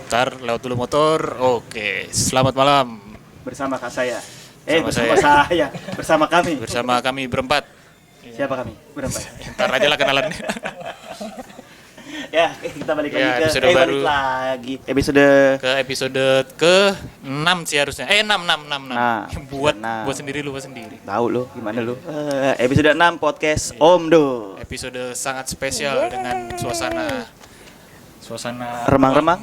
Ntar lewat dulu motor. Oke, selamat malam Bersama kak saya. Bersama kami. bersama kami berempat. Siapa kami? Berempat. Ntar aja lah kenalan. Ya, kita balik lagi Ya, ke episode baru. balik lagi. Episode Ke episode ke-6 sih harusnya. 6. Nah, buat enam. buat sendiri lu, buat sendiri. tahu lu gimana lu? Episode 6 podcast Omdo. Episode sangat spesial dengan suasana Remang-remang.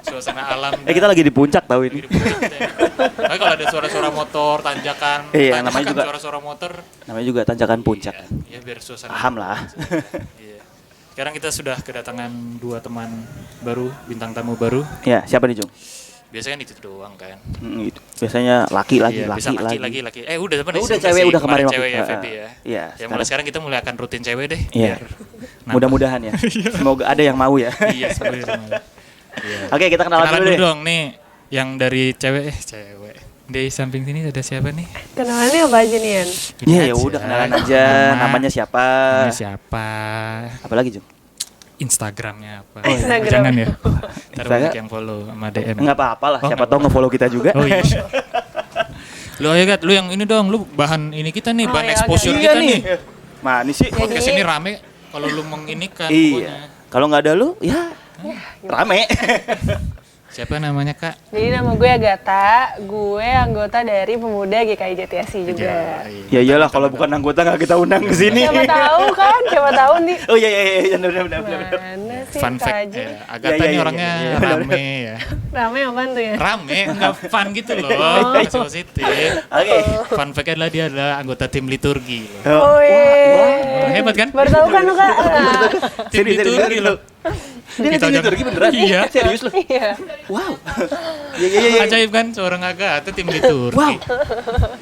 suasana alam. Kita lagi di puncak tahu lagi ini. di puncak, ya. Tapi kalau ada suara-suara motor, tanjakan, Iya, namanya juga- suara-suara motor, Namanya juga tanjakan puncak. ya biar suasana. Paham lah. Iya. Sekarang kita sudah kedatangan 2 teman baru, bintang tamu baru. Ya, siapa nih, Jung? Biasanya itu doang kan. Gitu. Biasanya laki Iya, bisa laki. Udah sebenarnya Udah sih, cewek, udah kemarin cewek waktu. ya Feby ya. Iya, Ya mulai sekarang kita mulai akan rutin cewek deh. Iya. Biar nambah. Mudah-mudahan ya. Semoga ada yang mau ya. Iya, sebenarnya. Iya. Oke, kita kenalan dulu deh. dong nih, yang dari cewek. Di samping sini ada siapa nih? Kenalannya apa aja nih, Yan? Ini Iya, ya aja. udah kenalan aja. Namanya siapa? Namanya siapa? Apalagi, Jung? Instagramnya apa? Oh, Instagram. Jangan ya. Ntar Instagram. banyak yang follow sama DM. Enggak apa-apa lah, Oh, siapa nggak tahu nge-follow kita juga. Oh iya. Lu ayo Gat, lu yang ini dong, lu bahan ini kita nih, Oh, bahan iya, exposure Iya kita nih. Mana sih? Podcast Jadi- ini rame kalau lu menginikan Iya. pokoknya. Kalau nggak ada lu, ya rame. Siapa namanya, Kak? Jadi nama gue Agatha, gue anggota dari Pemuda GKI Jatiasi juga. Ya iyalah, kalau bukan anggota nggak kita undang ke sini. Siapa tahu kan, siapa tahu nih. Oh iya, benar. Mana sih Fun Kak fact Aji? ya, Agatha Iya, nih iya, orangnya iya, benar. rame ya. Rame apaan tuh ya? Rame, enggak fun gitu loh. Masih positif. Oke. Fun fact adalah dia adalah anggota tim liturgi. Oh iya. Hebat kan? Baru tahu kan lu Kak? Tim liturgi loh. Dia Kita ngajarin jangan- liturgi beneran? Iya. Serius lu? Iya. Wow. Iya. Ajaib kan seorang Agatha tim liturgi. Wow.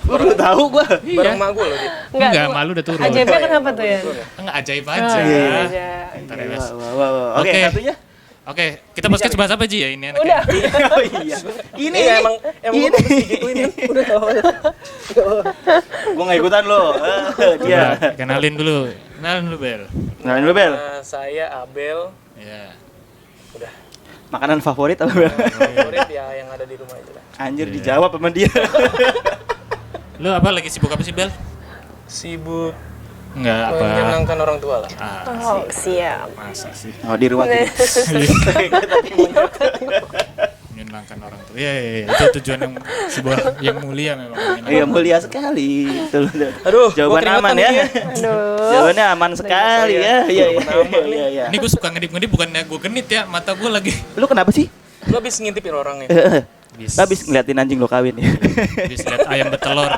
Gua baru tahu gua. Iya. Mak gue loh dia. Enggak, malu udah turun. Ajaibnya kenapa tuh ya? Enggak ajaib Oh, aja. iya, aja. Ntar ya, Mas. Wow. Oke, Oke. satunya. Oke, kita podcast bahas apa Ji ya ini anaknya? Udah. Oh iya. Ini Iya, emang ini. gue mesti gituin ya. Udah tahu. Gua nggak ikutan lo. Dia. Coba, kenalin dulu Bel. Nah, dulu Bel. Saya Abel. Ya. Udah. Makanan favorit apa Bel? Favorit ya yang ada di rumah itu lah. Anjir Iya. dijawab sama dia. Lu apa lagi sibuk apa sih Bel? Sibuk Enggak apa. menyenangkan orang tua lah. Ah, Oh, siap. masa sih Oh, di rumah. menyenangkan orang tua. Iya. Itu tujuan yang mulia memang. Iya, mulia sekali. Betul. Aduh, Jawaban gua aman keringetan ya. ini Aduh. Jawabannya aman sekali ya. Iya. Ini gue suka ngedip-ngedip bukannya gue genit ya, mata gue lagi. Lu kenapa sih? Lu habis ngintipin orangnya. Habis ngeliatin anjing lo kawin ya. Habis lihat ayam bertelur.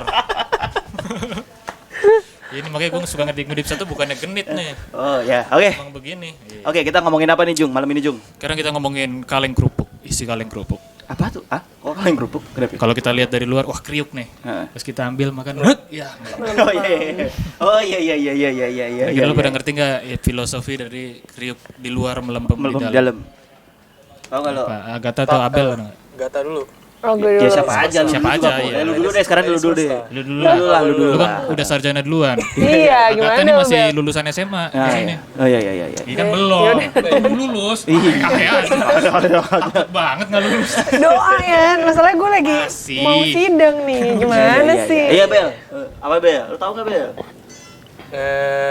Ini makanya gue suka ngedip-ngedip satu bukannya genit nih. Oh ya, oke. Emang begini. Iya. Oke, kita ngomongin apa nih Jung? Malam ini Jung. Sekarang kita ngomongin kaleng kerupuk, isi kaleng kerupuk. Apa tuh? Ah, kok kaleng kerupuk? Kenapa? Kalau kita lihat dari luar, wah kriuk nih. Heeh. Terus kita ambil makan, ya. Oh iya. Kira lu pada ngerti nggak ya, filosofi dari kriuk di luar melempem di Melempem dalam? di dalam. Tahu nggak lo? Pak Agatha atau Abel? Ada nggak? Gata dulu. Oh, gue Ya dulu. siapa aja lu. Siapa dulu aja, juga, iya. Lu dulu deh, sekarang dulu deh. Lu dulu Lu lah. dulu Lu kan lah. udah sarjana duluan. Iya, Agatha gimana ini lu, masih Bel? lulusan SMA di Nah, sini. Oh iya. Ini kan belum. Belum lulus. Iya. Kakean. Takut banget nggak lulus. Doa ya, masalahnya gue lagi Masih. mau sidang nih, gimana sih? Iya Bel. Apa Bel? Lu tahu nggak Bel?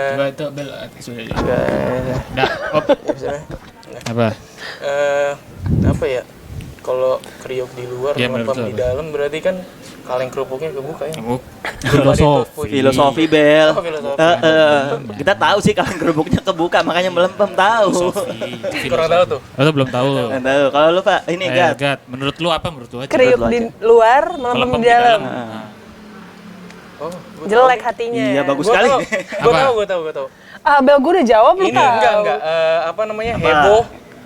Coba itu Bel. Sudah. Dah. Op. Apa? Apa ya? Kalau kriuk di luar, Iya, melempem betul. di dalam berarti kan kaleng kerupuknya kebuka ya. Filosofi Bel. Oh, filosofi. Kita tahu sih kaleng kerupuknya kebuka, makanya melempem tahu. Kurang tahu tuh. Oh, belum tahu. Nggak tahu. Kalau lu Pak, ini Gat. Gat, menurut lu apa menurut lu aja? Kriuk Lu di aja. luar, melempem di dalam. Nah. Oh, Jelek hatinya. Iya, bagus Gua sekali. tahu. Gua tahu. Ah, Bel, gue udah jawab lu Ini tahu. enggak apa namanya?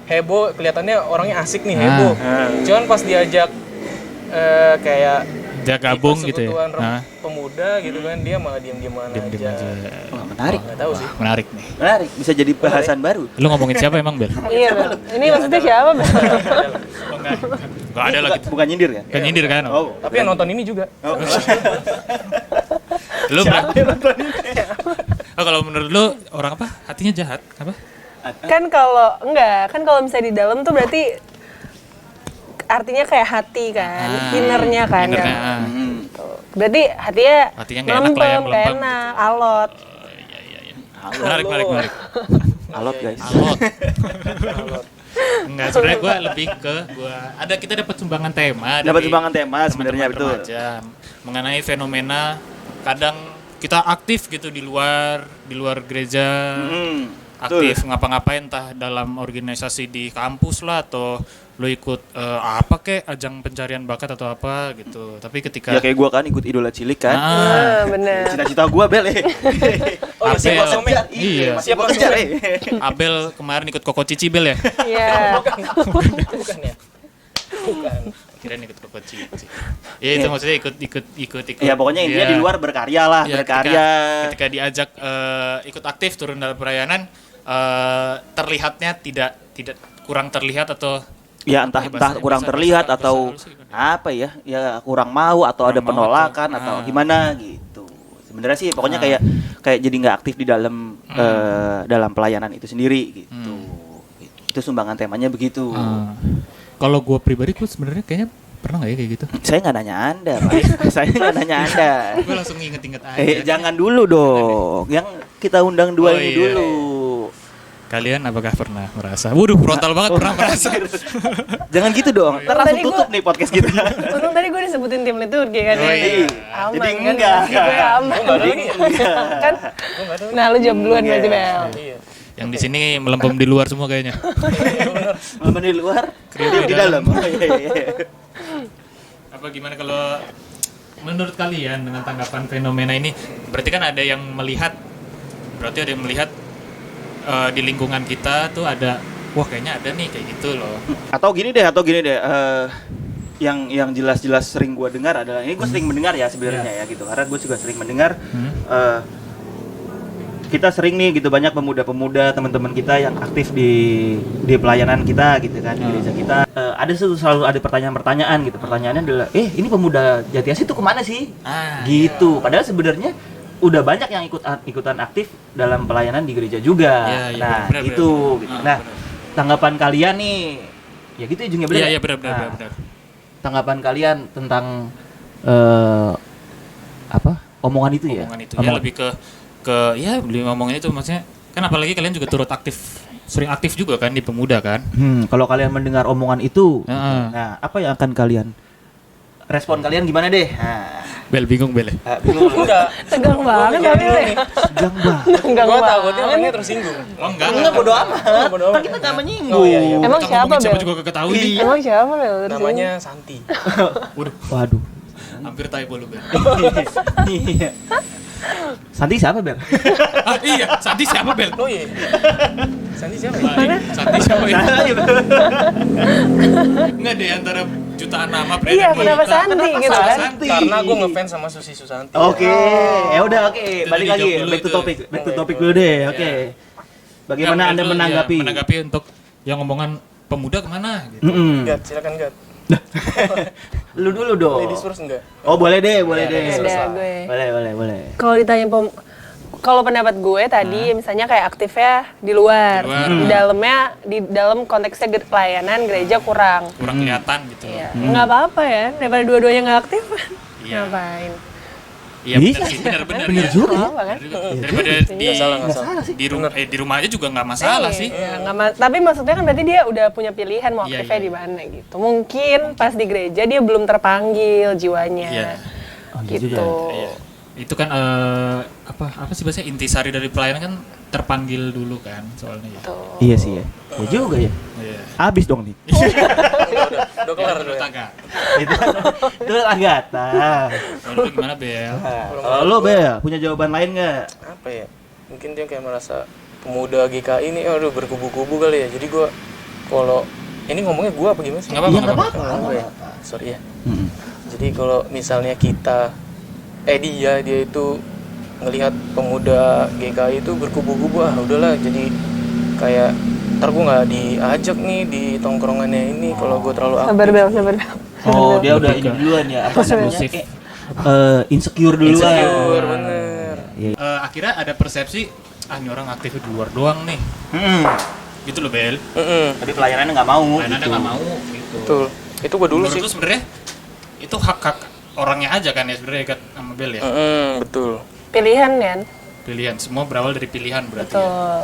Heboh kelihatannya orangnya asik nih, heboh. Cuman pas diajak kayak Dia gabung ikut gitu ya. sekutuan Nah, pemuda gitu kan, dia malah diam-diam diam-diam aja. aja. Wah, menarik. Nggak tahu sih. Menarik nih. Menarik, bisa jadi bahasan baru. Lu ngomongin siapa emang, Bel? Iya, Bel. Ini maksudnya siapa, Bel? Oh, enggak ada lagi. Bukan nyindir kan? Kan nyindir kan? Oh. Tapi yang nonton ini juga. Lu Oh, kalau menurut lu orang apa? Hatinya jahat? Apa? Kan kalau misalnya di dalam tuh berarti artinya kayak hati kan, innernya kan. Innernya, kan? Berarti hatinya nggak enak lah ya, nggak melempem enak, alot. Menarik. Alot guys. Alot. Enggak, sebenarnya kita dapat sumbangan tema. Dapat dari sumbangan tema sebenarnya, teman-teman betul. remaja mengenai fenomena kadang kita aktif gitu di luar gereja. Aktif ngapa-ngapain, entah dalam organisasi di kampus lah atau lo ikut apa kek ajang pencarian bakat atau apa gitu. Tapi ketika Ya kayak gua kan ikut idola cilik kan. Bener. Cita-cita gua Bel. Oh, masih Abel. kosong ya? Iya. Siap Gua kejar. kejar. Abel kemarin ikut Koko Cici Bel ya? Iya. Bukan ya? Bukan. Kirain ikut Koko Cici. Ya itu maksudnya ikut. Ya pokoknya intinya di luar berkarya lah, Ya, berkarya. ketika diajak ikut aktif turun dalam pelayanan, terlihatnya tidak kurang terlihat atau Ya entah kurang terlihat atau apa ya kurang mau atau ada penolakan atau gimana gitu. Sebenarnya sih pokoknya kayak jadi nggak aktif di dalam dalam pelayanan itu sendiri gitu. Itu sumbangan temanya begitu. Kalau gue pribadi gue sebenarnya kayaknya pernah nggak ya kayak gitu? Saya nggak nanya Anda, Pak. Saya nggak nanya Anda. Gue langsung inget-inget aja. Jangan dulu dong. Yang kita undang dua ini dulu. Kalian apakah pernah merasa? Waduh, frontal banget pernah merasa. Jangan gitu dong. Ntar langsung tutup nih podcast kita. Untung tadi gue disebutin tim liturgi kan. Oh, iya. Aman Jadi kan? enggak. Gue aman. Kan? Nah, lu jawab duluan berarti, Bel. Iya. Yang di sini melempem di luar semua kayaknya. Melempem di luar, kriuk di dalam. Oh, iya. Apa gimana kalau menurut kalian dengan tanggapan fenomena ini? Berarti kan ada yang melihat, di lingkungan kita tuh ada, wah kayaknya ada nih kayak gitu loh. Atau gini deh, yang jelas-jelas sering gue dengar adalah ini gue sering mendengar ya sebenarnya ya gitu, karena gue juga sering mendengar kita sering nih gitu banyak pemuda-pemuda teman-teman kita yang aktif di pelayanan kita gitu kan di gereja kita, selalu ada pertanyaan-pertanyaan gitu. Pertanyaannya adalah ini pemuda Jatiasi itu kemana sih gitu, padahal sebenarnya udah banyak yang ikutan aktif dalam pelayanan di gereja juga. Benar, gitu. Nah, tanggapan kalian nih, ya gitu ujungnya benar. Iya, benar. Tanggapan kalian tentang omongan itu ya? Omongan itu ya lebih beli ngomongin itu maksudnya kan, apalagi kalian juga turut sering aktif juga kan di pemuda kan. Kalau kalian mendengar omongan itu, nah apa yang akan kalian respon kalian gimana deh? Bel bingung Bel. Bingung Enggak. Tegang banget Gua tapi nih. Tegang banget. Tegang Gua banget. takutnya orangnya tersinggung. Oh enggak Bodo amat. Bodo amat. Kan kita nggak menyinggung. Oh, iya. Emang Kita siapa, ngomongin siapa Bel? juga kagak tahu nih. Emang siapa, Bel? Namanya Santi. Waduh. Hampir typo lu Bel. Iya. Santi siapa, Bel? Iya, Santi siapa Bel? Oh iya. Santi siapa ya? Santi siapa ya? Enggak deh, antara jutaan nama Iya, kenapa Santi gitu kan? Santi? Karena gue ngefans sama Susi Susanti. Oke, ya udah oke. Itu Balik lagi, dijawab dulu back to itu. topic. Back to topic dulu deh. Oke. Bagaimana Ya, Anda itu, menanggapi? ya, menanggapi untuk yang ngomongan pemuda kemana gitu. Gat, silakan Gat. Lu dulu dong. Ladies first enggak? Oh, boleh deh, boleh Ya, deh. ladies first Ada lah. gue. Boleh. Kalau ditanya kalau pendapat gue tadi misalnya kayak aktifnya di luar, di dalam konteksnya pelayanan gereja kurang Kelihatan gitu. ya nggak apa-apa ya, daripada dua-duanya nggak aktif. Iya. Ngapain Iya Bisa benar sih, benar Bener ya. juga ya. apa kan Daripada Nggak salah. di rumah aja juga nggak masalah sih. ya, tapi maksudnya kan berarti dia udah punya pilihan mau Iya, aktifnya iya. di mana gitu. Mungkin pas di gereja dia belum terpanggil jiwanya Iya. gitu. Iya. Itu kan apa sih bahasa intisari dari pelayanan kan terpanggil dulu kan soalnya ya. Iya sih ya. Ya juga ya. Iya. Abis dong nih. Udah kelar Menurut dulu. Aga. Itu Agatha. Kalau lu gimana Bel? Kalau lo Bel, punya jawaban lain nggak? Apa ya? Mungkin dia kayak merasa pemuda GKI ini aduh berkubu-kubu kali ya. Jadi gue kalau ini ngomongnya gue apa gimana sih? Nggak apa-apa, nggak apa-apa. Apa ya? Sorry ya. Jadi kalau misalnya dia itu ngelihat pemuda GKI itu berkubu-kubu, udahlah jadi kayak ntar gue nggak diajak nih di tongkrongannya ini kalau gue terlalu aktif. Sabar Bel, sabar Bel. Oh, dia udah ini duluan ya. Apa namanya? Insecure duluan. Insecure, bener. Akhirnya ada persepsi ini orang aktif di luar doang nih. Gitu loh Bel. Tapi pelayanannya nggak mau. Lainannya gitu. nggak mau gitu. Betul. Itu gue dulu sih. Menurut lu sebenarnya itu hak orangnya aja kan ya sebenarnya kan sama Bel ya. Betul. Pilihan kan. Pilihan, semua berawal dari pilihan berarti. Ya. Betul.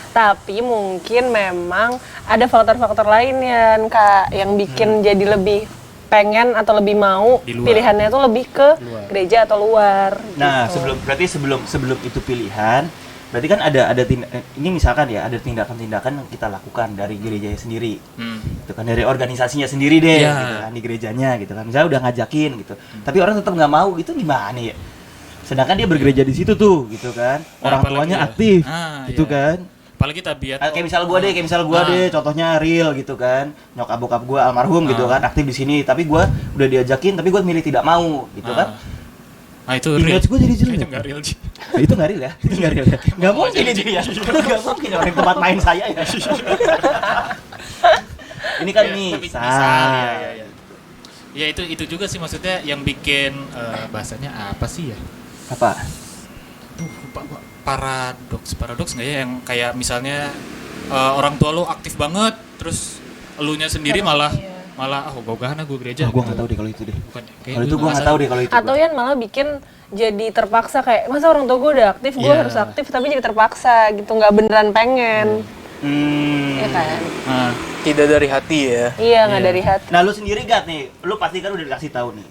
Tapi mungkin memang ada faktor-faktor lain ya Kak yang bikin jadi lebih pengen atau lebih mau Di luar. pilihannya tuh lebih ke Luar. gereja atau luar. Nah, gitu. sebelum itu pilihan, berarti kan ada ini misalkan ya ada tindakan-tindakan yang kita lakukan dari gerejanya sendiri. Itu kan dari organisasinya sendiri deh Ya. gitu kan di gerejanya gitu kan. Misalnya udah ngajakin gitu. Tapi orang tetap nggak mau, itu gimana ya? Sedangkan dia bergereja di situ tuh gitu kan. Nah, Orang apalagi tuanya ya. aktif gitu Iya. kan. Apalagi tabiat. Kayak misal gua deh, contohnya real gitu kan. Nyokap bokap gua almarhum gitu kan, aktif di sini, tapi gua udah diajakin tapi gua milih tidak mau gitu kan. Nah itu real. Image gua jadi jelek. Itu nggak real sih. Itu nggak real ya? Itu nggak real ya? Nggak mungkin itu ya? Nggak mungkin orang tempat main saya ya? Ini kan Ya, tapi misal. ya. Ya itu juga sih maksudnya yang bikin bahasanya apa sih ya? Apa? Lupa gua. Paradoks nggak ya yang kayak misalnya orang tua lo aktif banget terus elunya sendiri malah ogah-ogahan gue gereja. Gua nggak tahu deh kalau itu deh. Bukan ya? Kayak Kalau itu gua nggak tahu deh kalau itu. Atau yang malah bikin jadi terpaksa kayak masa orang tua gue udah aktif, gue Iya. harus aktif tapi jadi terpaksa gitu nggak beneran pengen. Iya kan? Nah, Tidak dari hati ya. Iya nggak dari hati. Nah, lu sendiri Gat nih, lu pasti kan udah dikasih tahu nih.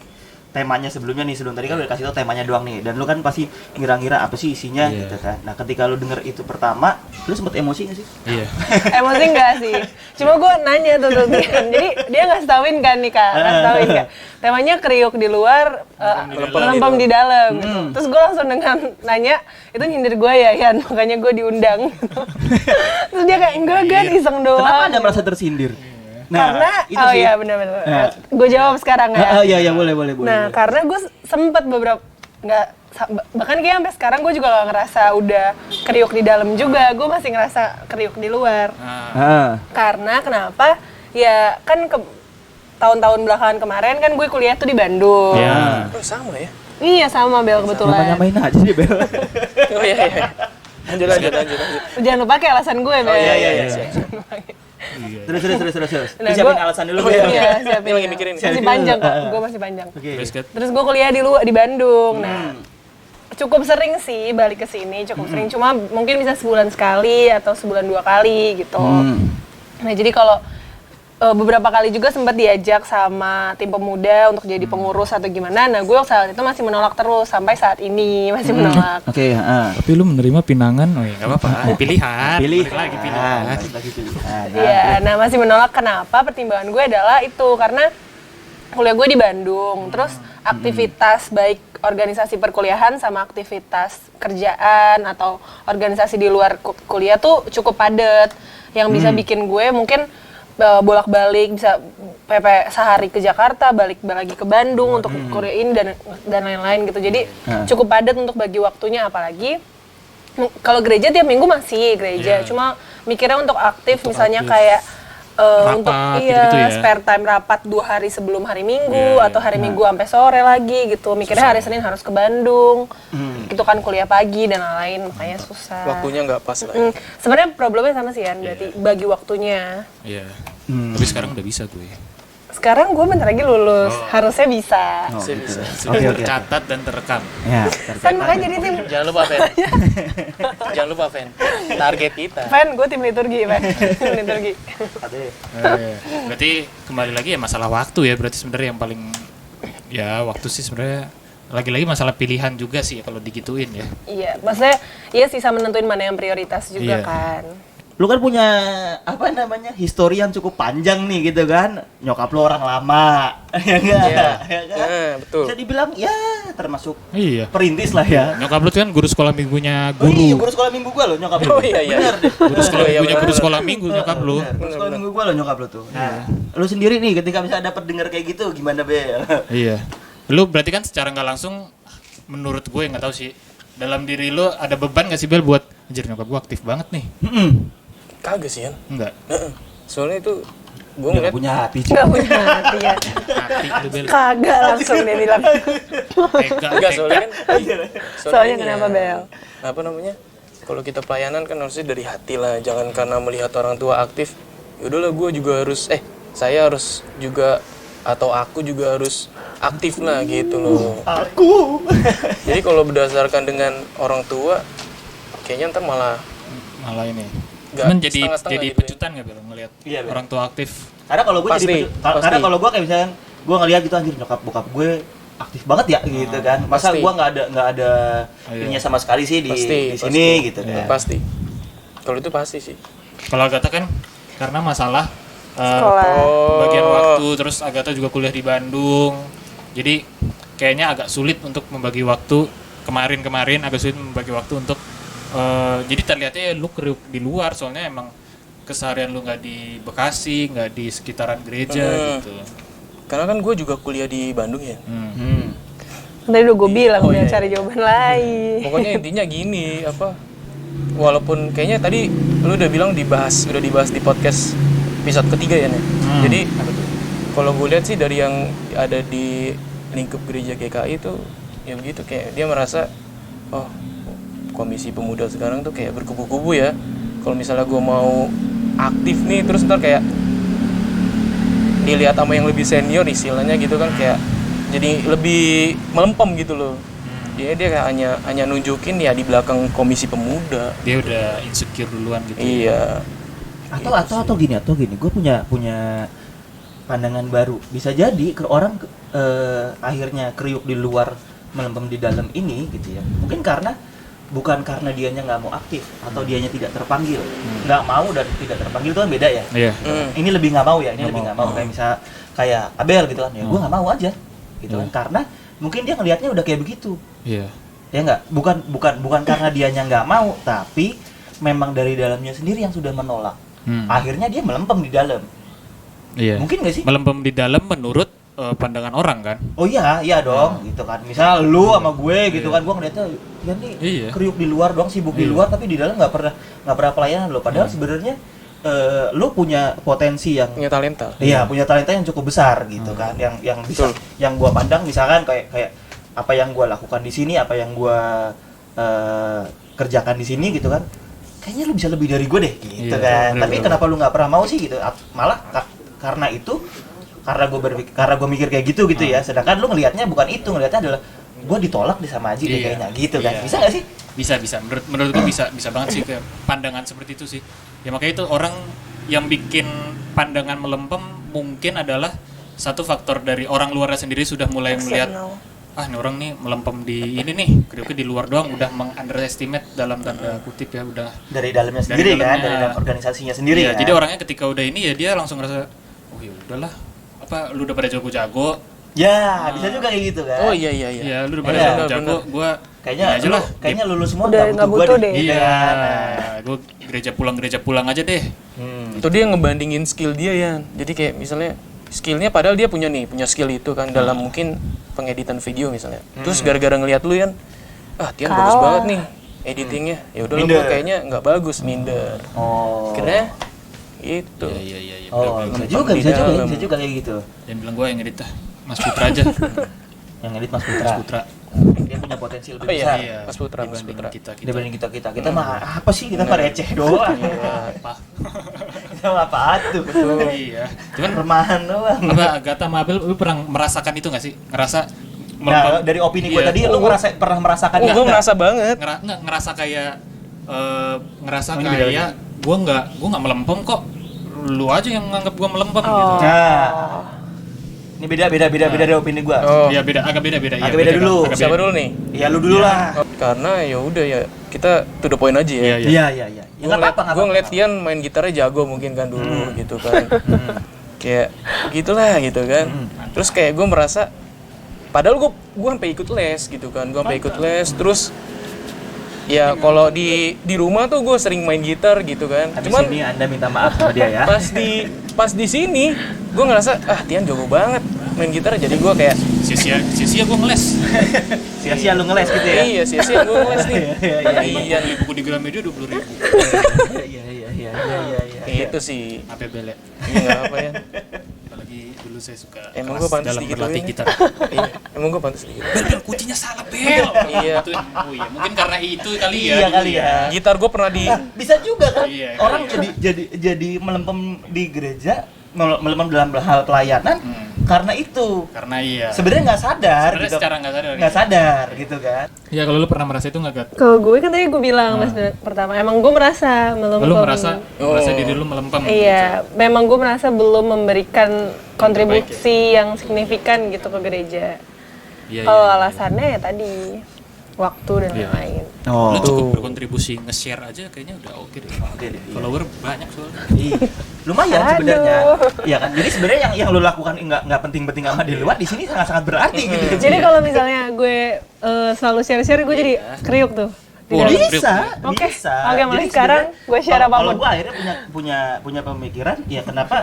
Temanya sebelumnya nih, sebelum tadi kan udah dikasih tahu temanya doang nih. Dan lu kan pasti ngira-ngira apa sih isinya Iya. gitu kan. Nah, ketika lu denger itu pertama, lu sempet emosi gak sih? iya. Emosi enggak sih? Cuma gue nanya tuh Tian. Jadi dia ngasih tauin kan nih Kak, ngasih tauin kan. Temanya kriuk di luar, lempem di dalam. Gitu. Terus gue langsung dengan nanya, itu nyindir gue ya Yan, makanya gue diundang. Terus dia kayak enggak iseng doang. Kenapa Anda merasa tersindir? Karena, itu oh sih. iya benar-benar. Nah. Gue jawab sekarang ya. Iya, boleh. Nah, karena gue sempet beberapa bahkan kayak sampai sekarang gue juga gak ngerasa udah kriuk di dalam juga, gue masih ngerasa kriuk di luar. Karena kenapa? Ya kan tahun-tahun belakangan kemarin kan gue kuliah tuh di Bandung. Ya. Oh, sama ya. Iya sama Bel kebetulan. Nyamain aja sih, Bel. Oh iya. Lanjut. Jangan lupa kayak alasan gue Bel. Iya. Terus. Nah, Siapin gua- alasan dulu, Oh, Bel. Iya, siapin. Ini lagi mikirin. Masih panjang kok, gue masih panjang. Oke. Terus kan Terus gue kuliah di Bandung. Nah, cukup sering sih balik ke sini, cukup sering. Cuma mungkin bisa sebulan sekali atau sebulan 2 kali gitu. Nah, jadi kalau beberapa kali juga sempat diajak sama tim pemuda untuk jadi pengurus atau gimana. Nah, gue saat itu masih menolak terus sampai saat ini masih menolak. Oke, tapi lu menerima pinangan, oh ya nggak apa-apa. Pilihan. Pilih Balik lagi pilihan. lagi pilihan. Iya, nah masih menolak kenapa? Pertimbangan gue adalah itu karena kuliah gue di Bandung, terus aktivitas baik organisasi perkuliahan sama aktivitas kerjaan atau organisasi di luar kuliah tuh cukup padat, yang bisa bikin gue mungkin bolak-balik bisa PP sehari ke Jakarta, balik lagi ke Bandung untuk kuliah ini dan lain-lain gitu. Jadi cukup padat untuk bagi waktunya, apalagi kalau gereja tiap minggu masih gereja, cuma mikirnya untuk aktif misalnya kayak untuk gitu-gitu ya. spare time rapat 2 hari sebelum hari Minggu atau hari Minggu sampai sore lagi gitu. Mikirnya hari Senin harus ke Bandung. Gitu kan kuliah pagi dan lain-lain, makanya susah. Waktunya nggak pas lah. Ya. Sebenarnya problemnya sama sih Yan, berarti bagi waktunya. Iya. Tapi sekarang udah bisa gue. Sekarang gue bentar lagi lulus, harusnya bisa. Bisa. Oke. Tercatat dan terekam. Ya, Kan makanya jadi tim Jangan lupa Fen. Target kita. Fan, gue tim liturgi, Fan. Tim liturgi. Berarti kembali lagi ya masalah waktu ya, berarti sebenarnya yang paling ya waktu sih sebenarnya lagi-lagi masalah pilihan juga sih ya kalau digituin ya. Iya, maksudnya iya sisa menentuin mana yang prioritas juga Iya. kan. Lu kan punya apa namanya histori yang cukup panjang nih gitu kan, nyokap lu orang lama ya enggak Iya. ya kan? Betul. Bisa dibilang ya termasuk Iya. perintis lah ya. Nyokap lu tuh kan guru sekolah minggunya Oh iya, guru. guru sekolah minggu gua lo nyokap lu. Oh iya. Bener deh. Guru sekolah Iya, minggunya benar. guru sekolah minggu nyokap lu. Bener, guru sekolah minggu gua lo nyokap lu tuh. Nah, lu sendiri nih ketika bisa dapat dengar kayak gitu gimana Bel? Iya. Lu berarti kan secara nggak langsung menurut gue nggak tahu sih dalam diri lu ada beban nggak sih Bel buat anjir nyokap gue aktif banget nih? Kagak sih, Yan. Enggak. Soalnya itu gue Dia ngeliat punya hati. Gak punya hati ya. Hati lu Bel. Kagak langsung dia bilang. Tega. enggak soalnya kan Soalnya ini kenapa ya, Bel? apa namanya? kalau kita pelayanan kan harusnya dari hati lah, jangan karena melihat orang tua aktif ya udahlah gue juga harus saya harus juga atau aku juga harus aktif lah gitu loh. Aku. Jadi kalau berdasarkan dengan orang tua kayaknya ntar malah ini. Nggak, Cuman jadi setengah-setengah gitu ya. pecutan nggak Bel ngelihat Iya, Bel. orang tua aktif. Karena kalau gue Pasti, jadi pasti. karena kalau gue kayak misalnya gue ngeliat gitu anjir nyokap bokap gue aktif banget ya gitu kan. Masa Pasti. gue nggak ada ininya sama sekali sih di sini gitu kan. Pasti. Kalau itu pasti sih. Kalau Agatha kan karena masalah Sekolah. bagian waktu, terus Agatha juga kuliah di Bandung. Jadi kayaknya agak sulit untuk membagi waktu. Kemarin agak sulit membagi waktu untuk jadi terlihatnya ya lu kriuk di luar, soalnya emang keseharian lu nggak di Bekasi, nggak di sekitaran gereja gitu. Karena kan gue juga kuliah di Bandung ya. Tadi udah gue bilang udah cari jawaban lain. Pokoknya intinya gini, walaupun kayaknya tadi lu udah bilang udah dibahas di podcast episode ketiga ya, Nek. Jadi kalau gue lihat sih dari yang ada di lingkup gereja GKI itu ya begitu, kayak dia merasa komisi pemuda sekarang tuh kayak berkubu-kubu ya. Kalau misalnya gue mau aktif nih terus ntar kayak dilihat sama yang lebih senior istilahnya gitu kan, kayak jadi lebih melempem gitu loh. Dia kayak hanya nunjukin ya di belakang komisi pemuda. Dia udah insecure duluan gitu. Iya. Atau gini, gue punya pandangan baru. Bisa jadi orang akhirnya kriuk di luar melempem di dalam ini gitu ya. Mungkin bukan karena dianya nggak mau aktif atau dianya tidak terpanggil. Nggak mau dan tidak terpanggil itu kan beda ya. Iya. Ini lebih nggak mau ya, ini lebih nggak mau. Kayak Abel gitu kan, ya gue nggak mau aja gitu kan, karena mungkin dia ngelihatnya udah kayak begitu. Iya. Ya nggak, bukan karena dianya nggak mau, tapi memang dari dalamnya sendiri yang sudah menolak. Akhirnya dia melempem di dalam. Iya. Mungkin nggak sih? Melempem di dalam menurut pandangan orang kan. Oh iya dong, gitu kan. Misal lu sama gue gitu kan, gue ngeliatnya dia nih Iya. kriuk di luar doang, sibuk di luar, tapi di dalam nggak pernah pelayanan lo. Padahal sebenarnya lu punya potensi yang Punya talenta. iya, punya talenta yang cukup besar gitu kan, yang bisa, yang gua pandang misalkan kayak apa yang gua lakukan di sini, apa yang gua kerjakan di sini gitu kan, kayaknya lu bisa lebih dari gue deh gitu Iya, kan. bener, Tapi bener. kenapa lu nggak pernah mau sih gitu? Malah karena itu, karena gue mikir kayak gitu ya. Sedangkan lu ngelihatnya bukan itu, ngelihatnya adalah gue ditolak di sama Aji deh Iya. kayaknya gitu kan. Iya. Bisa nggak sih? Bisa. Menurut gue bisa banget sih kayak pandangan seperti itu sih. Ya makanya itu orang yang bikin pandangan melempem mungkin adalah satu faktor dari orang luarnya sendiri sudah mulai melihat ini orang nih melempem di ini nih, kriuknya di luar doang, udah meng-underestimate dalam tanda kutip ya, udah Dari dalamnya Dari sendiri kan, dalamnya. dari dalam organisasinya sendiri iya, kan. jadi orangnya ketika udah ini ya dia langsung ngerasa oh ya udahlah, apa lu udah pada jago-jago. Ya, bisa juga kayak gitu kan. Oh iya. Iya, lu udah pada Iya, jago-jago, gua Kayaknya ini aja lah. kayaknya lulus semua Udah nggak nggak butuh butuh gua deh. gitu Iya, kan. gue gereja pulang aja deh. Itu dia ngebandingin skill dia ya. Jadi kayak misalnya skillnya padahal dia punya skill itu kan dalam mungkin pengeditan video misalnya. Terus gara-gara ngelihat lu Yan, Tian bagus banget nih editingnya. Ya udah lu Minder. kayaknya nggak bagus, minder. Oh. Akhirnya itu. Iya. Oh, bener-bener. bisa dalam. juga kayak gitu. Dan bilang gue yang ngedit dah, Mas Putra aja. Yang ngedit Mas Putra. Putra. Dia punya potensi lebih Oh iya, besar. Iya. Mas Putra. Dibanding kita. Dibanding kita mah apa sih, kita mah receh doang. Apa? Kita mah apaan tuh? Iya. Cuman Remahan doang. apa Agatha sama Abel, lu pernah merasakan itu nggak sih? Ngerasa Nah, dari opini gue Iya. tadi lu pernah merasakan Gue nggak? merasa banget. ngerasa kayak ngerasa Oh, ini beda kayak gue nggak melempem kok, lu aja yang nganggap gue melempem gitu. Nah. Ini beda dari opini gue. Oh, Iya agak beda. Iya, Agak beda dulu. agak siapa beda. dulu nih? Iya, lu dulu lah. Karena ya udah ya kita to the point aja ya. Iya. Iya. Ya enggak apa-apa, Gue ngeliat Tian main gitarnya jago mungkin kan dulu gitu kan. Kayak gitulah gitu kan. Terus kayak gue merasa padahal gue sampai ikut les gitu kan. Gue sampai ikut les terus ya kalau di rumah tuh gue sering main gitar gitu kan. Habis Cuman ini Anda minta maaf sama dia ya. pas di sini gue ngerasa Tian jago banget main gitar, jadi gue kayak Sia-sia gue ngeles. Sia-sia lu ngeles gitu ya. iya sia-sia gue ngeles nih. Iya Beli buku di Gramedia 20.000. Iya. itu sih. Apa bele? Iya nggak apa ya. Apalagi dulu dulu saya suka Emang kelas gua pantas dalam digituin berlatih ya? gitar. Iya, emang gue pantas gitu. Bel, kuncinya salah bel. Iya. Gitu. Oh iya, mungkin karena itu kali ya. Iya dulu kali ya. Gitar gue pernah di Bisa juga kan Iya, orang iya. jadi melempem di gereja, melempem dalam hal pelayanan karena itu. Karena iya. Sebenarnya nggak sadar Sebenarnya gitu. secara nggak sadar. Nggak sadar gitu kan. Ya kalau lu pernah merasa itu nggak Gat? Kalau gue kan tadi gue bilang pas pertama, emang gue merasa melempem. Lu merasa diri lu melempem. Iya, memang gue merasa belum memberikan Terbaik kontribusi yang signifikan gitu ke gereja. Iya, Kalau iya. alasannya ya tadi waktu dan Iya. lain-lain. Oh. Lu cukup berkontribusi nge-share aja kayaknya udah oke deh. Oke deh. Iya. Follower banyak soalnya. Iya. Lumayan Aduh. sebenarnya. Iya kan. Jadi sebenarnya yang lu lakukan nggak penting-penting amat di luar, di sini sangat-sangat berarti gitu. Jadi kalau misalnya gue selalu share-share, gue jadi kriuk tuh. Di Oh, dalam. lu- Bisa, Oke. bisa. Oke, mulai Jadi sekarang sebenarnya gue share kalau apapun. gue akhirnya punya pemikiran, ya kenapa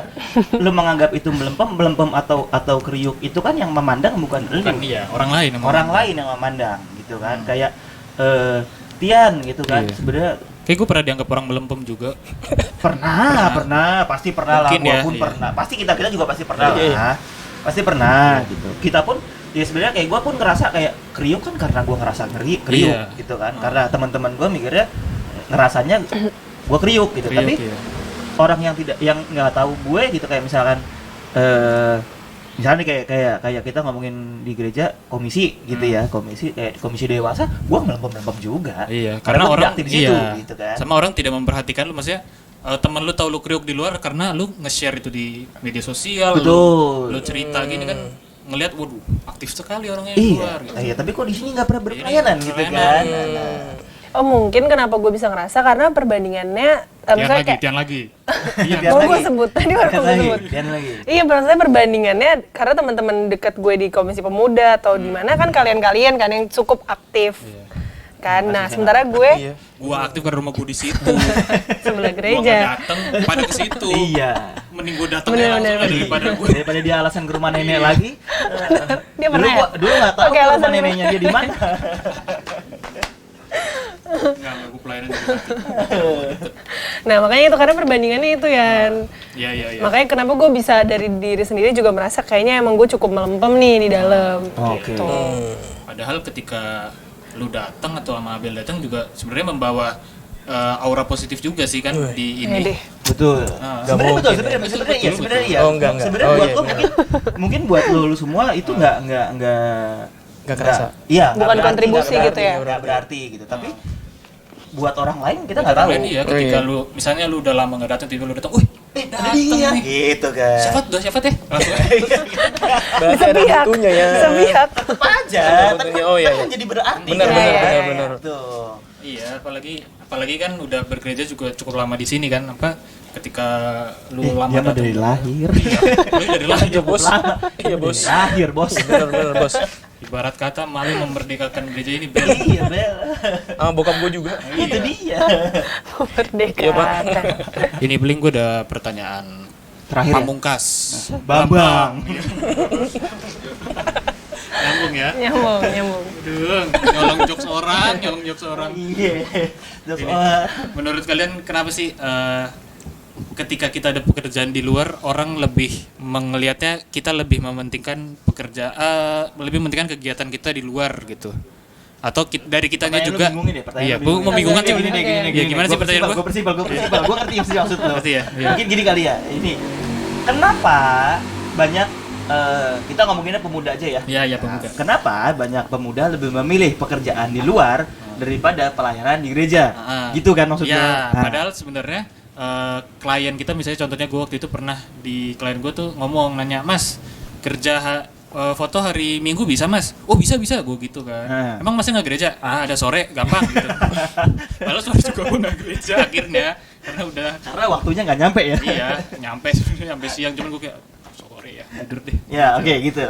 lu menganggap itu melempem atau kriuk itu kan yang memandang bukan lu. Kan iya, orang lain yang Orang ngomong. lain yang memandang gitu kan. Kayak Tian gitu kan. Iya. Sebenarnya Kayak gue pernah dianggap orang melempem juga. pernah, pasti pernah lah, Mungkin gua ya, pun iya. pernah. Pasti kita juga pasti pernah Iya, iya. lah. Pasti pernah gitu. Kita pun ya sebenarnya kayak gua pun ngerasa kayak kriuk kan karena gua ngerasa kriuk Iya. gitu kan. Karena teman-teman gua mikirnya ngerasanya gua kriuk gitu. Kriuk, Tapi iya. orang yang nggak tahu gue gitu kayak misalkan misalnya nih kayak kita ngomongin di gereja komisi gitu ya, komisi dewasa, gua melempem juga. Iya, Karena karena gua orang aktif di situ iya, gitu kan. sama orang tidak memperhatikan lu, maksudnya temen lu tahu lu kriuk di luar karena lu nge-share itu di media sosial. Betul. Lu cerita gini kan ngelihat waduh aktif sekali orangnya di luar gitu. Iya, tapi kok di sini nggak pernah berpelayanan gitu berpelayanan. kan. Oh mungkin kenapa gue bisa ngerasa karena perbandingannya, misalnya kayak Tian lagi. Iya. Tian mau lagi. gue sebut tadi baru Tian gue lagi, sebut. Tian lagi. Iya, maksudnya perbandingannya karena teman-teman dekat gue di Komisi Pemuda atau di mana kan kalian kan yang cukup aktif. Kan. Nah, sementara gue iya. Gua aktif karena rumah gua di situ. sebelah Gua nggak gereja. datang pada ke situ. Iya. Mending gua datang Bener, ya langsung bener, lah daripada gua. Daripada dia alasan ke rumah nenek lagi. Dia pernah ya? Dulu nggak tahu Oke, tuh alasan rumah gua. neneknya dia di mana. Enggak, gua pelayanan di situ. Nah, makanya itu karena perbandingannya itu Yan. Iya, iya, iya. Makanya kenapa gue bisa dari diri sendiri juga merasa kayaknya emang gue cukup melempem nih di dalam. Oke. Gitu. Padahal ketika lu datang atau sama Abel datang juga sebenarnya membawa aura positif juga sih kan di Ini ini. deh. Betul. Sebenarnya betul, sebenarnya iya, sebenarnya iya. Oh, enggak. Sebenarnya Oh, buat iya, lo benar. mungkin buat lo semua itu nggak kerasa. Iya, Bukan nggak berarti, kontribusi nggak gitu ya? Nggak berarti gitu. Tapi buat orang lain kita nggak Orang tahu. lain iya, ketika lu misalnya lu udah lama nggak datang tiba lu datang, "Wih, Ada dia. nih." Gitu kan. Siapa teh? Langsung. Berarti ada Sepihak. butuhnya ya. Sepihak. Tetep aja. Ada Tapi butuhnya. Oh, iya, kan iya. jadi berarti. Benar, kan? benar, Iya, benar, iya, benar. Tuh. Iya, apalagi kan udah bergereja juga cukup lama di sini kan, apa ketika lu lama Dia mah datang. dari lahir. Lu dari lahir Iya, Bos. Iya, Bos. Lahir, Bos. Benar, benar, Bos. Ibarat kata malu memerdekakan gereja ini Bel. Iya, Bel. Ah, bokap gue juga. Itu dia. Merdeka. Iya, Pak. Ini Beling gue ada pertanyaan Terakhir ya? pamungkas. Bambang. Nyambung ya. Nyambung. Aduh, nyolong jokes orang. Iya. Terus, Ini, menurut kalian kenapa sih ketika kita ada pekerjaan di luar orang lebih mengelihatnya kita lebih mementingkan lebih mementingkan kegiatan kita di luar gitu? Atau dari kitanya Pertanyaan lu juga? bingungin deh, pertanyaan Iya, lu gue bingungin. membingungkan sih. Gini, Ya, gimana sih pertanyaan Gue gue? persibal. Gue ngerti yang maksud lo. Ngerti ya? Iya. Mungkin gini kali ya. Ini kenapa banyak kita ngomonginnya pemuda aja ya. Iya, pemuda. Kenapa banyak pemuda lebih memilih pekerjaan di luar daripada pelayanan di gereja? Gitu kan maksudnya? Ya, Nah. padahal sebenarnya klien kita misalnya contohnya gue waktu itu pernah di klien gue tuh ngomong nanya, "Mas, kerja foto hari Minggu bisa Mas?" "Oh bisa gue gitu kan. "Emang Masnya nggak gereja?" "Ah ada sore, gampang." Gitu. Padahal sore juga gue nggak gereja akhirnya karena udah Karena waktunya nggak nyampe ya. iya nyampe sebenarnya sampai siang cuman gue kayak sore ya tidur deh. Ya oke gitu.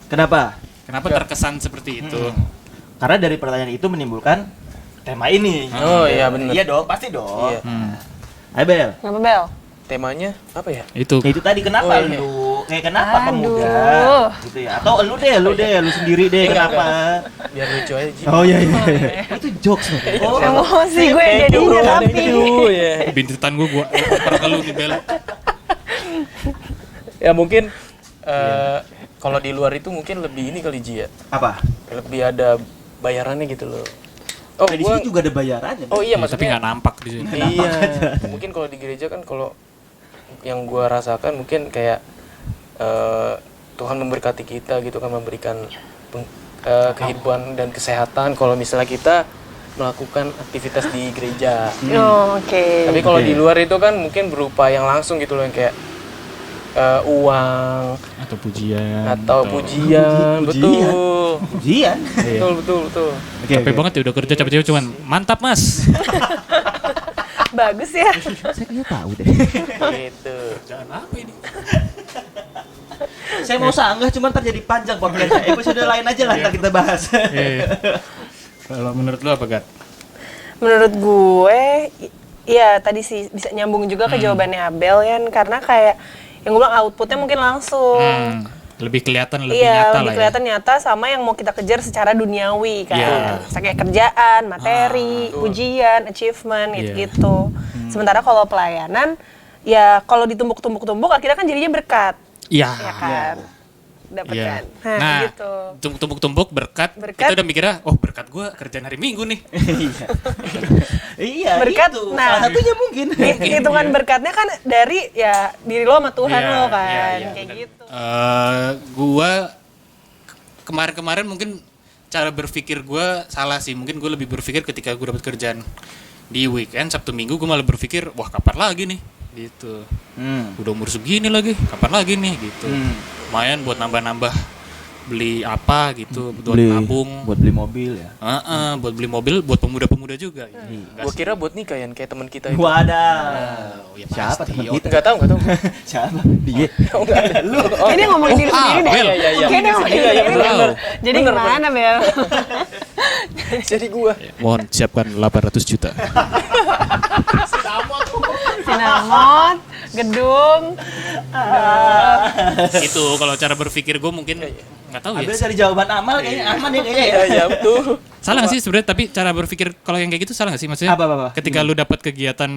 Kenapa? Kenapa terkesan seperti itu? Karena dari pertanyaan itu menimbulkan tema ini. Oh, iya, benar. Iya dong, pasti dong. Iya. Ayo Bel. Kenapa Bel? Temanya apa ya? Itu. Ya, itu tadi kenapa Oh, iya. lu? Kenapa Aduh. pemuda? Gitu ya. Atau lu sendiri deh kenapa? Biar lucu aja. Ji. Oh iya. Itu jokes loh. Oh, Emosi gue jadinya tapi. ya. Bintitan gue oper ke lu nih Bel. Ya mungkin kalau di luar itu mungkin lebih ini kali Ji ya. Apa? Lebih ada bayarannya gitu loh. Oh, Nah, di sini juga ada bayarannya. Oh iya, Ya, tapi maksudnya nggak nampak di sini. iya. Mungkin kalau di gereja kan kalau yang gua rasakan mungkin kayak Tuhan memberkati kita gitu kan, memberikan kehidupan dan kesehatan kalau misalnya kita melakukan aktivitas di gereja. Oh, oke. Tapi kalau di luar itu kan mungkin berupa yang langsung gitu loh, yang kayak uang Atau pujian. atau pujian, betul. Ujian. Betul. Capek banget ya udah kerja capek-capek cuman mantap mas. Bagus ya. Saya kayaknya tahu deh. Gitu. Jangan apa ini? Saya mau sanggah cuman terjadi panjang podcastnya. Episode lain aja lah ntar kita bahas. Kalau menurut lu apa Gat? Menurut gue, ya tadi sih bisa nyambung juga ke jawabannya Abel ya, karena kayak yang gue bilang outputnya mungkin langsung. Lebih kelihatan, lebih Iya, nyata lebih lah kelihatan nyata sama yang mau kita kejar secara duniawi kan. Iya. Misalnya kayak kerjaan, materi, ujian, achievement Iya. gitu-gitu. Sementara kalau pelayanan, ya kalau ditumbuk-tumbuk-tumbuk akhirnya kan jadinya berkat, ya. ya kan? Dapat Iya. kan? Nah, gitu. tumpuk-tumpuk berkat, Berkat. kita udah mikirnya, oh berkat gue kerjaan hari Minggu nih. Iya, Berkat, itu. nah. Salah satunya mungkin. Hitungan berkatnya kan dari ya diri lo sama Tuhan Iya, lo kan, iya, kayak benar. gitu. Gua kemarin-kemarin mungkin cara berpikir gue salah sih. Mungkin gue lebih berpikir ketika gue dapat kerjaan di weekend Sabtu Minggu, gue malah berpikir wah kapan lagi nih gitu. Udah umur segini lagi, kapan lagi nih gitu. Lumayan buat nambah-nambah beli apa gitu, buat nabung. Buat beli mobil ya. Buat beli mobil, buat pemuda-pemuda juga. Gua kira buat nikah ya, kayak teman kita itu. Wadah. Ya Siapa pasti. teman kita? Enggak tahu. Siapa? Dia. Oh, enggak ada. Lu. Kayaknya dia ngomongin diri sendiri deh. Bel. Iya. Kayaknya dia ngomongin Iya, diri sendiri bener. deh. Jadi gimana Bel? Jadi gua. Mohon siapkan 800 juta. Sinamot, gedung. Itu kalau cara berpikir gue mungkin nggak tahu Ambil ya. dari jawaban amal kayaknya aman ya kayaknya ya. Iya, betul. Salah nggak sih sebenarnya? Tapi cara berpikir kalau yang kayak gitu salah nggak sih maksudnya? Apa? Ketika lu dapat kegiatan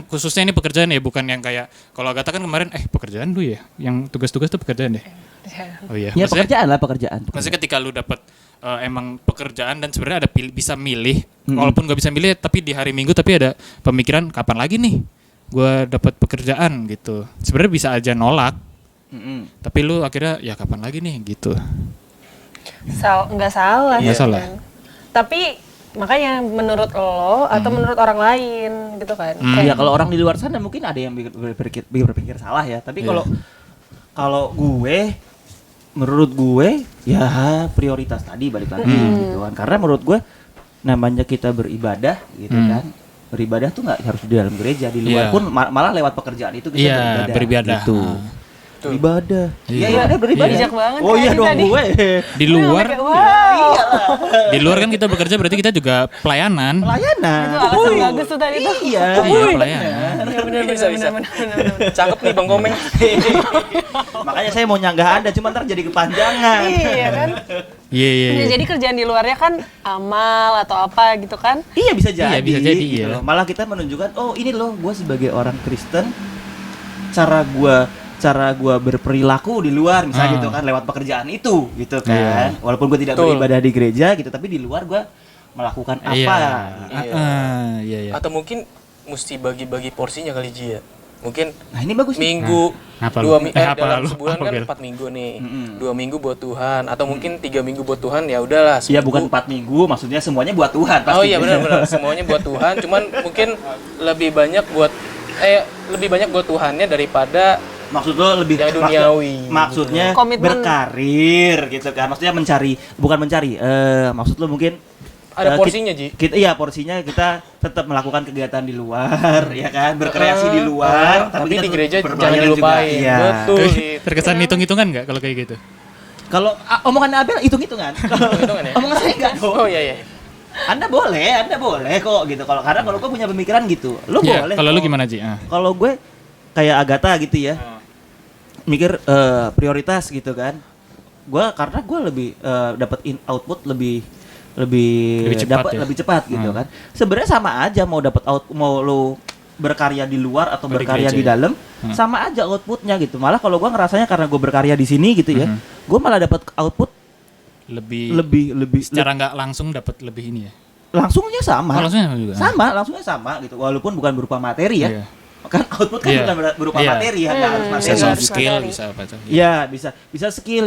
khususnya ini pekerjaan ya, bukan yang kayak kalau Agatha kan kemarin pekerjaan lu ya, yang tugas-tugas tuh pekerjaan deh. Oh iya. Ya Maksudnya pekerjaan. maksudnya ketika lu dapat emang pekerjaan dan sebenarnya ada bisa milih, walaupun nggak bisa milih tapi di hari Minggu tapi ada pemikiran kapan lagi nih gue dapat pekerjaan gitu. Sebenarnya bisa aja nolak. Tapi lu akhirnya ya kapan lagi nih gitu. Nggak salah. Nggak sih, salah. kan. Tapi makanya menurut lo atau menurut orang lain gitu kan. Ya kalau orang di luar sana mungkin ada yang berpikir salah ya. Tapi kalau gue menurut gue ya prioritas tadi balik lagi gitu kan. Karena menurut gue namanya kita beribadah gitu kan. Beribadah tuh nggak harus di dalam gereja, di luar pun malah lewat pekerjaan itu kita beribadah. gitu. Beribadah. Iya. Iya, ada beribadah. Bijak banget Oh iya kan dong tadi. gue. Di luar Wow. di luar kan kita bekerja berarti kita juga pelayanan. Pelayanan. Itu alasan bagus tuh tadi tuh. Iya. Iya, pelayanan. Bisa. Cakep nih Bang Komeng. Makanya saya mau nyanggah Anda, cuma ntar jadi kepanjangan. Iya kan. Iya. Ya, jadi kerjaan di luarnya kan amal atau apa gitu kan. Iya bisa jadi. Iya, bisa jadi, gitu iya. loh. Malah kita menunjukkan, oh ini loh, gue sebagai orang Kristen, cara gue berperilaku di luar, misalnya gitu kan, lewat pekerjaan itu, gitu kan. Walaupun gue tidak beribadah di gereja gitu, tapi di luar gue melakukan apa? Iya. Atau mungkin mesti bagi-bagi porsinya kali Ji ya. Mungkin Nah ini bagus nih. minggu Apa dua lu? dalam lu? sebulan Apa, kan Bel? 4 minggu nih. 2 minggu buat Tuhan atau mungkin 3 minggu buat Tuhan, ya udahlah. Iya seminggu. bukan 4 minggu, maksudnya semuanya buat Tuhan. Oh pasti. iya benar semuanya buat Tuhan, cuman mungkin lebih banyak buat Tuhannya daripada Maksud lo lebih yang duniawi. maksudnya Komitmen. berkarir gitu kan. Maksudnya bukan mencari. Maksud lo mungkin ada porsinya Ji. Iya porsinya kita tetap melakukan kegiatan di luar, ya kan, berkreasi di luar, tapi kita di tetap gereja berpelayanan jangan juga. dilupain. Iya. Betul. Terkesan hitung-hitungan nggak kalau kayak gitu? Kalau omongan Abel hitung-hitungan. Hitung-hitungan ya? Omongan saya enggak dong. Oh iya. Anda boleh kok gitu. Karena kalau gue punya pemikiran gitu, lo Iya, boleh. kalau lu kok. gimana Ji? Kalau gue kayak Agatha gitu ya, mikir prioritas gitu kan. Karena gue lebih dapat output lebih cepat ya? lebih cepat gitu kan. Sebenarnya sama aja mau dapat mau lu berkarya di luar atau Oh, di berkarya gereja di ya? dalam, sama aja outputnya gitu. Malah kalau gue ngerasanya karena gue berkarya di sini gitu ya, gue malah dapat output lebih secara nggak langsung dapat lebih ini ya. langsungnya sama. Langsungnya juga. Langsungnya sama gitu. Walaupun bukan berupa materi ya. Iya. Kan output kan Iya. bukan berupa Iya. materi ya, nggak harus materi. Bisa soft Materi. skill, bisa apa tuh. Iya, bisa skill,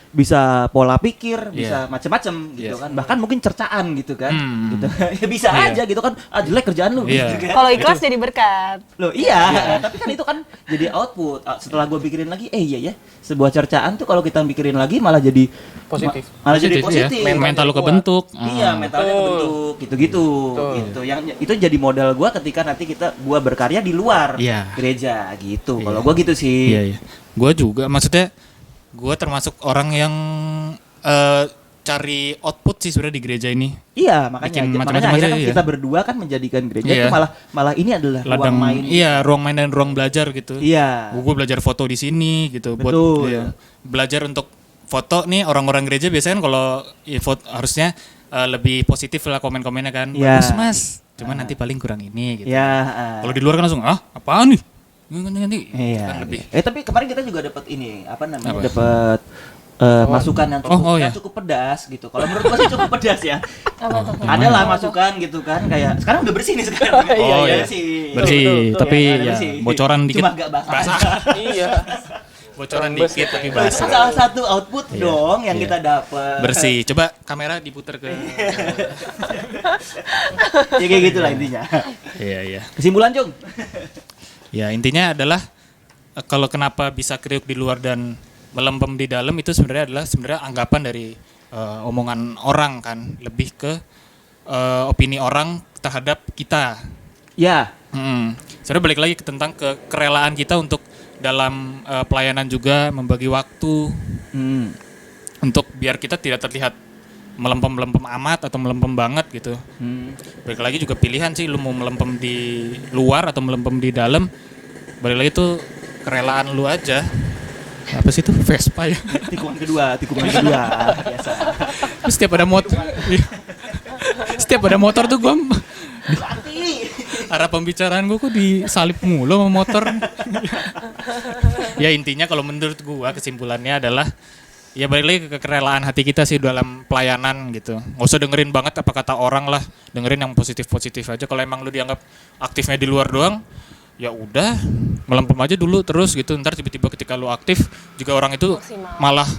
bisa pola pikir, bisa Iya. macam-macam gitu Yes. kan. Bahkan mungkin cercaan gitu kan. Hmm. Gitu. Ya bisa Iya. aja gitu kan. Ah, jelek kerjaan lu Iya. gitu kan. Kalau ikhlas jadi berkat. Loh, iya, tapi kan itu kan jadi output. Setelah gue pikirin lagi, iya ya, sebuah cercaan tuh kalau kita pikirin lagi malah jadi Positif. malah jadi Positif, positif. ya. Mental lu kebentuk. Iya, mentalnya Betul. kebentuk gitu-gitu. Betul. Gitu. Yang itu jadi modal gua ketika nanti gua berkarya di luar Iya. gereja gitu. Iya. Kalau gua gitu sih. Iya, iya. Gue juga, maksudnya gue termasuk orang yang cari output sih sebenarnya di gereja ini. Iya, makanya Bikin macam-macam makanya akhirnya aja, kan iya. kita berdua kan menjadikan gereja Iya. itu malah ini adalah Ladang ruang main. Iya, ruang main dan ruang belajar gitu. Iya. Gue belajar foto di sini gitu. Betul. Iya. Belajar untuk foto nih, orang-orang gereja biasanya kan kalau foto harusnya lebih positif lah komen-komennya kan. Iya. Bagus mas, cuman nanti paling kurang ini gitu. Iya. Kalau di luar kan langsung apaan nih? Nanti Iya. kan lebih. Tapi kemarin kita juga dapat ini, apa namanya? Apa? Dapat masukan yang Oh, iya. cukup pedas gitu. Kalau menurut gua sih cukup pedas ya. Ada lah masukan gitu kan, kayak sekarang udah bersih nih sekarang. Oh, iya. Bersih. Bersih, Betul, tapi ya, ya bersih. bocoran dikit. Cuma agak basah. Iya. Bocoran Kurang dikit tapi Itu basah. salah satu output Iya. dong yang Iya. kita dapat. Bersih. Coba kamera diputar ke. Ya kayak gitulah intinya. Iya, iya. Kesimpulan, Cung. Ya, intinya adalah kalau kenapa bisa kriuk di luar dan melempem di dalam itu sebenarnya adalah anggapan dari omongan orang kan, lebih ke opini orang terhadap kita. Ya. Sebenarnya balik lagi tentang kerelaan kita untuk dalam pelayanan juga membagi waktu untuk biar kita tidak terlihat melempem-melempem amat atau melempem banget gitu. Balik lagi juga pilihan sih, lu mau melempem di luar atau melempem di dalam. Balik lagi tuh kerelaan lu aja. Apa sih itu Vespa ya? Tikungan kedua biasa. Terus setiap ada motor, setiap ada motor tuh gue arah pembicaraan gue kok disalip mulu sama motor. Ya intinya kalau menurut gue kesimpulannya adalah ya balik lagi ke kerelaan hati kita sih dalam pelayanan gitu. Nggak usah dengerin banget apa kata orang lah, dengerin yang positif-positif aja. Kalau emang lu dianggap aktifnya di luar doang, ya udah melempem aja dulu terus gitu. Ntar tiba-tiba ketika lu aktif juga orang itu Maksimal. malah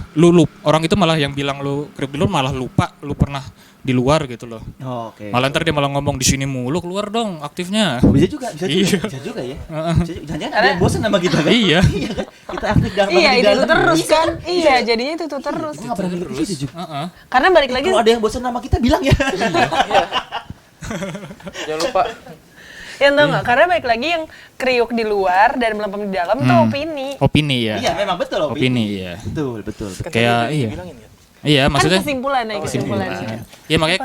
orang itu malah yang bilang lu kriuk di luar malah lupa lu pernah di luar gitu loh. Oke. Malah ntar dia malah ngomong di sini mulu, keluar dong aktifnya. Bisa juga Iya. ya. Jangan-jangan ada yang bosan sama kita kan? Iya. Kan? Kita aktif dalam Iya, di itu dalam. terus kan. Iya, jadinya itu terus. Gue gak pernah mikir gitu, Ju. Heeh. Karena balik lagi Kalau ada yang bosan sama kita bilang ya. Jangan lupa. ya tau nggak? Karena balik lagi yang kriuk di luar dan melempem di dalam tuh opini. Opini ya. Iya, memang betul Opini ya. Betul. Kayak iya. Bilangin ya. Iya, Kan maksudnya kesimpulan ya, kesimpulan. Iya makanya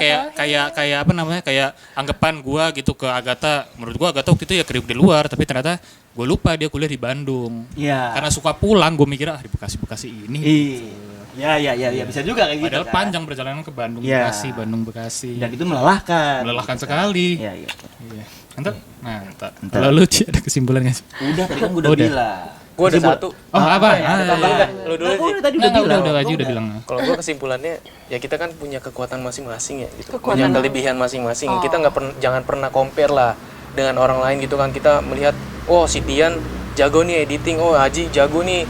kayak apa namanya, kayak anggapan gua gitu ke Agatha. Menurut gua Agatha waktu itu ya kriuk di luar, tapi ternyata gua lupa dia kuliah di Bandung. Iya. Karena suka pulang, gua mikir di Bekasi ini. Iya, bisa juga kayak gitu. Padahal kan. panjang perjalanan ke Bandung Iya. Bekasi. Dan itu melelahkan. Melelahkan sekali. Iya. Iya. Mantap. Kalau lu Ci, ada kesimpulan nggak sih? Udah tadi kan gue udah Udah. bilang. Gue ada satu. Oh, apa? Lu dulu Gue sih. tadi Udah udah bilang. Gaji udah bilang. Kalau gue kesimpulannya ya kita kan punya kekuatan masing-masing ya gitu. Kekuatan Punya apa? kelebihan masing-masing. Kita jangan pernah compare lah dengan orang lain gitu kan. Kita melihat oh si Tian jago nih editing, oh Haji jago nih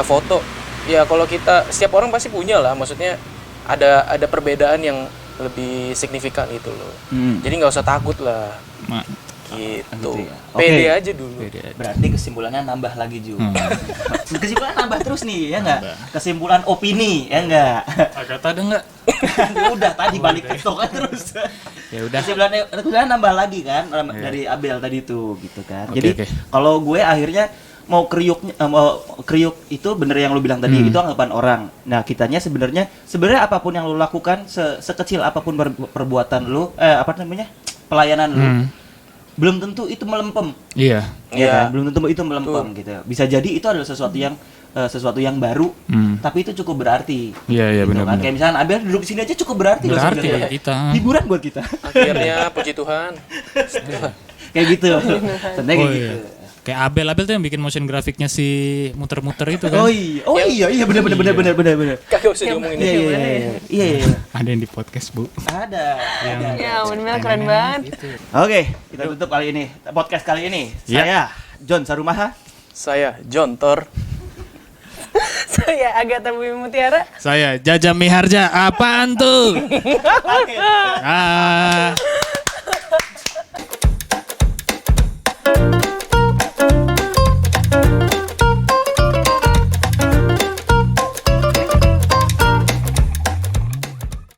foto. Ya kalau kita setiap orang pasti punya lah, maksudnya ada perbedaan yang lebih signifikan itu loh. Jadi nggak usah takut lah gitu. Gitu ya. Pede Oke. aja dulu. Berarti kesimpulannya nambah lagi juga. Kesimpulan nambah terus nih, ya enggak? Kesimpulan opini, ya enggak? Agatha ada nggak? Udah tadi balik ke kan terus. Ya udah. Kesimpulannya nambah lagi kan dari Abel tadi tuh gitu kan. Oke, Jadi oke. kalau gue akhirnya mau kriuk itu bener yang lu bilang tadi itu anggapan orang. Nah, kitanya sebenarnya apapun yang lu lakukan sekecil apapun perbuatan lu apa namanya? Pelayanan lu belum tentu itu melempem. Iya. Ya, kan? Belum tentu itu melempem gitu. Bisa jadi itu adalah sesuatu yang baru, tapi itu cukup berarti. Iya, Gitu kan. benar-benar. Kayak misalnya Abel duduk di sini aja cukup berarti loh Berarti sebenarnya. buat kita. Hiburan buat kita. Akhirnya puji Tuhan. Kayak gitu. Tentunya kayak Oh, gitu. iya. Kayak Abel tuh yang bikin motion grafiknya si muter-muter itu kan. Oh iya benar. Kagak usah diomongin. Iya. Ada yang di podcast, Bu. Ada. Ya, bener keren banget. Oke, kita tutup kali ini podcast kali ini. Ya. Saya John Sarumaha. Saya John Thor. Saya Agatha Bumi Mutiara. Saya Jaja Miharja. Apaan tuh?